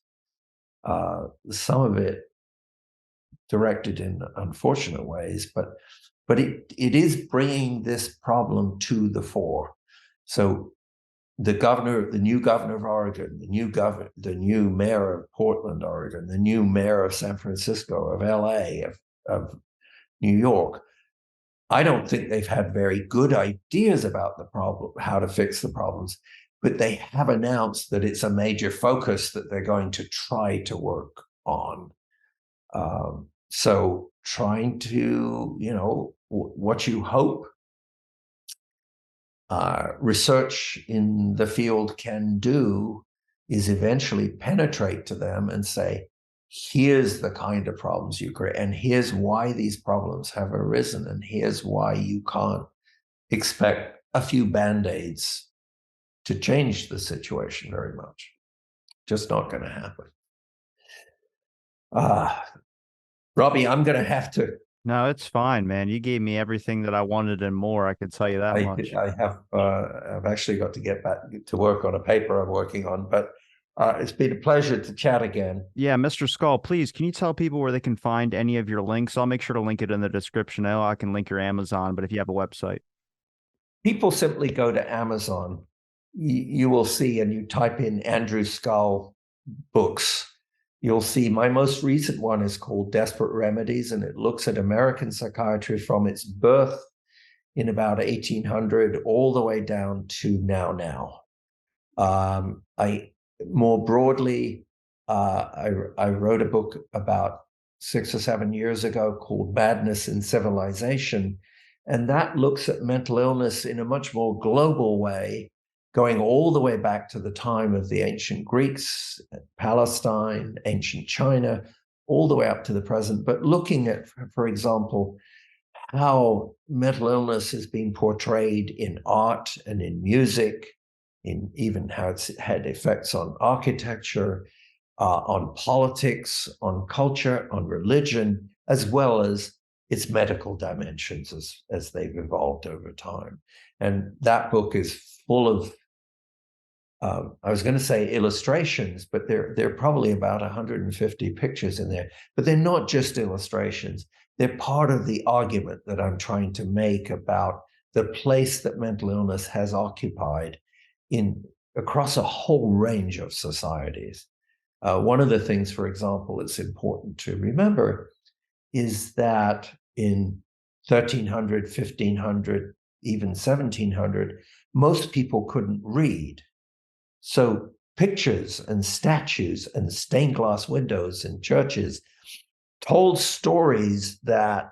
some of it directed in unfortunate ways, but it is bringing this problem to the fore. So the new governor of Oregon, the new mayor of Portland, Oregon, the new mayor of San Francisco, of LA, of New York, I don't think they've had very good ideas about the problem, how to fix the problems, but they have announced that it's a major focus that they're going to try to work on. So trying to, what you hope research in the field can do is eventually penetrate to them and say, here's the kind of problems you create, and here's why these problems have arisen, and here's why you can't expect a few band-aids to change the situation very much. Just not going to happen. Robbie, I'm going to have to. No, it's fine, man. You gave me everything that I wanted and more. I could tell you that much. I've actually got to get back to work on a paper I'm working on, but it's been a pleasure to chat again. Yeah, Mr. Scull, please, can you tell people where they can find any of your links? I'll make sure to link it in the description. I can link your Amazon, but if you have a website. People simply go to Amazon. You will see, and you type in Andrew Scull books. You'll see my most recent one is called Desperate Remedies, and it looks at American psychiatry from its birth in about 1800 all the way down to now. More broadly, I wrote a book about 6 or 7 years ago called Madness in Civilization, and that looks at mental illness in a much more global way, going all the way back to the time of the ancient Greeks, Palestine, ancient China, all the way up to the present, but looking at, for example, how mental illness has been portrayed in art and in music, in even how it's had effects on architecture, on politics, on culture, on religion, as well as its medical dimensions as they've evolved over time. And that book is full of, I was going to say illustrations, but there are probably about 150 pictures in there. But they're not just illustrations. They're part of the argument that I'm trying to make about the place that mental illness has occupied across a whole range of societies. One of the things, for example, that's important to remember is that in 1300, 1500, even 1700, most people couldn't read. So pictures and statues and stained glass windows in churches told stories that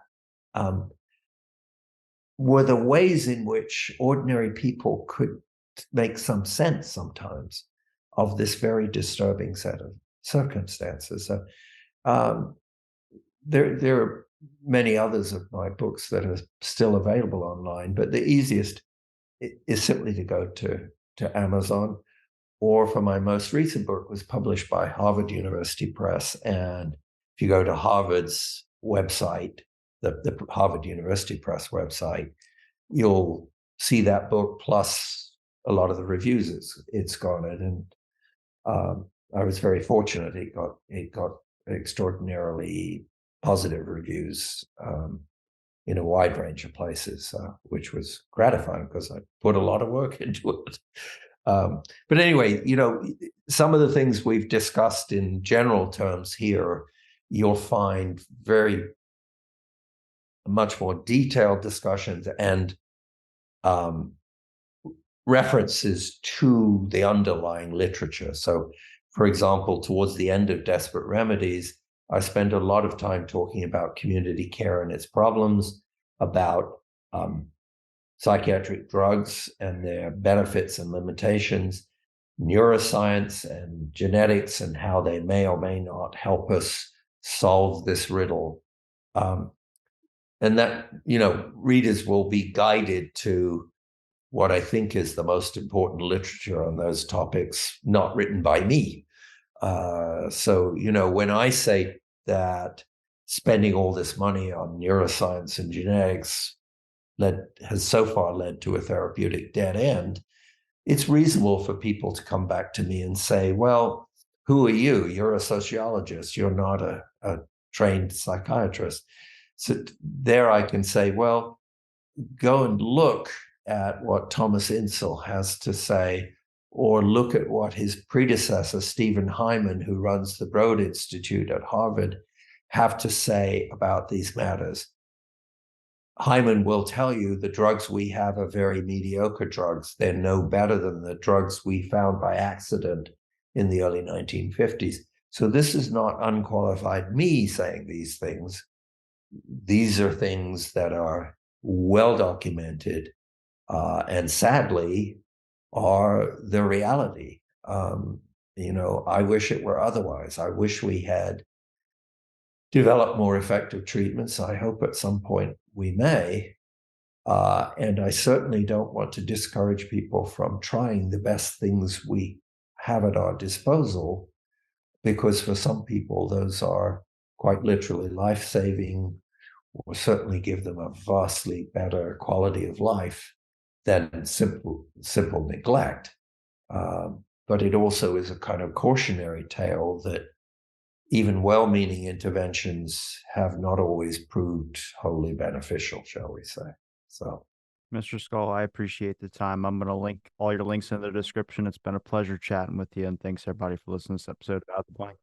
were the ways in which ordinary people could make some sense sometimes of this very disturbing set of circumstances. There are many others of my books that are still available online, but the easiest is simply to go to Amazon, or for my most recent book was published by Harvard University Press. And if you go to Harvard's website, the Harvard University Press website, you'll see that book plus a lot of the reviews it's garnered. And I was very fortunate. It got extraordinarily positive reviews in a wide range of places, which was gratifying because I put a lot of work into it. But anyway, some of the things we've discussed in general terms here, you'll find very much more detailed discussions and references to the underlying literature. So, for example, towards the end of Desperate Remedies, I spent a lot of time talking about community care and its problems, about psychiatric drugs and their benefits and limitations, neuroscience and genetics and how they may or may not help us solve this riddle. And that, readers will be guided to what I think is the most important literature on those topics, not written by me. So, when I say that spending all this money on neuroscience and genetics has so far led to a therapeutic dead end, it's reasonable for people to come back to me and say, well, who are you? You're a sociologist. You're not a trained psychiatrist. So there I can say, well, go and look at what Thomas Insel has to say, or look at what his predecessor, Stephen Hyman, who runs the Broad Institute at Harvard, have to say about these matters. Hyman will tell you the drugs we have are very mediocre drugs. They're no better than the drugs we found by accident in the early 1950s. So this is not unqualified me saying these things. These are things that are well documented and sadly are the reality. I wish it were otherwise. I wish we had developed more effective treatments. I hope at some point we may. And I certainly don't want to discourage people from trying the best things we have at our disposal, because for some people, those are quite literally life-saving, or certainly give them a vastly better quality of life than simple neglect. But it also is a kind of cautionary tale that even well-meaning interventions have not always proved wholly beneficial, shall we say. So, Mr. Scull, I appreciate the time. I'm going to link all your links in the description. It's been a pleasure chatting with you, and thanks everybody for listening to this episode of Out the Blank.